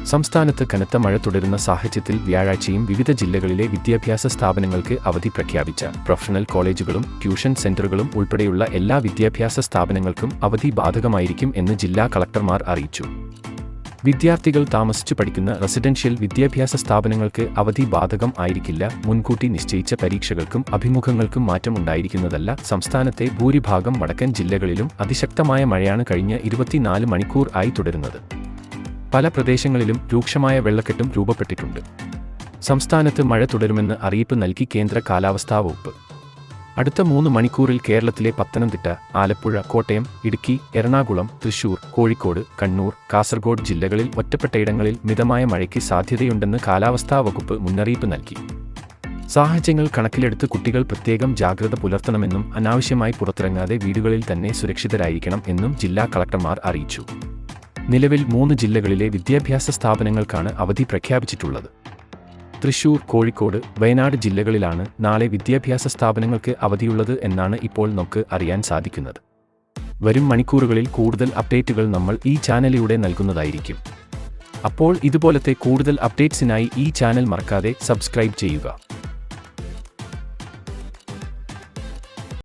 സംസ്ഥാനത്ത് കനത്ത മഴ തുടരുന്ന സാഹചര്യത്തിൽ വ്യാഴാഴ്ചയും വിവിധ ജില്ലകളിലെ വിദ്യാഭ്യാസ സ്ഥാപനങ്ങൾക്ക് അവധി പ്രഖ്യാപിച്ച പ്രൊഫഷണൽ കോളേജുകളും ട്യൂഷൻ സെന്ററുകളും ഉൾപ്പെടെയുള്ള എല്ലാ വിദ്യാഭ്യാസ സ്ഥാപനങ്ങൾക്കും അവധി ബാധകമായിരിക്കും എന്ന് ജില്ലാ കളക്ടർമാർ അറിയിച്ചു. വിദ്യാർത്ഥികൾ താമസിച്ചു പഠിക്കുന്ന റെസിഡൻഷ്യൽ വിദ്യാഭ്യാസ സ്ഥാപനങ്ങൾക്ക് അവധി ബാധകം ആയിരിക്കില്ല. മുൻകൂട്ടി നിശ്ചയിച്ച പരീക്ഷകൾക്കും അഭിമുഖങ്ങൾക്കും മാറ്റം ഉണ്ടായിരിക്കുന്നതല്ല. സംസ്ഥാനത്തെ ഭൂരിഭാഗം വടക്കൻ ജില്ലകളിലും അതിശക്തമായ മഴയാണ് കഴിഞ്ഞ 24 മണിക്കൂർ ആയി തുടരുന്നത്. പല പ്രദേശങ്ങളിലും രൂക്ഷമായ വെള്ളക്കെട്ടും രൂപപ്പെട്ടിട്ടുണ്ട്. സംസ്ഥാനത്ത് മഴ തുടരുമെന്ന് അറിയിപ്പ് നൽകി കേന്ദ്ര കാലാവസ്ഥാ വകുപ്പ്. അടുത്ത 3 മണിക്കൂറിൽ കേരളത്തിലെ പത്തനംതിട്ട, ആലപ്പുഴ, കോട്ടയം, ഇടുക്കി, എറണാകുളം, തൃശൂർ, കോഴിക്കോട്, കണ്ണൂർ, കാസർഗോഡ് ജില്ലകളിൽ ഒറ്റപ്പെട്ടയിടങ്ങളിൽ മിതമായ മഴയ്ക്ക് സാധ്യതയുണ്ടെന്ന് കാലാവസ്ഥാ വകുപ്പ് മുന്നറിയിപ്പ് നൽകി. സാഹചര്യങ്ങൾ കണക്കിലെടുത്ത് കുട്ടികൾ പ്രത്യേകം ജാഗ്രത പുലർത്തണമെന്നും അനാവശ്യമായി പുറത്തിറങ്ങാതെ വീടുകളിൽ തന്നെ സുരക്ഷിതരായിരിക്കണം എന്നും ജില്ലാ കളക്ടർമാർ അറിയിച്ചു. നിലവിൽ 3 ജില്ലകളിലെ വിദ്യാഭ്യാസ സ്ഥാപനങ്ങൾക്കാണ് അവധി പ്രഖ്യാപിച്ചിട്ടുള്ളത്. തൃശൂർ, കോഴിക്കോട്, വയനാട് ജില്ലകളിലാണ് നാളെ വിദ്യാഭ്യാസ സ്ഥാപനങ്ങൾക്ക് അവധിയുള്ളത് എന്നാണ് ഇപ്പോൾ നമുക്ക് അറിയാൻ സാധിക്കുന്നത്. വരും മണിക്കൂറുകളിൽ കൂടുതൽ അപ്ഡേറ്റുകൾ നമ്മൾ ഈ ചാനലിലൂടെ നൽകുന്നതായിരിക്കും. അപ്പോൾ ഇതുപോലത്തെ കൂടുതൽ അപ്ഡേറ്റ്സിനായി ഈ ചാനൽ മറക്കാതെ സബ്സ്ക്രൈബ് ചെയ്യുക.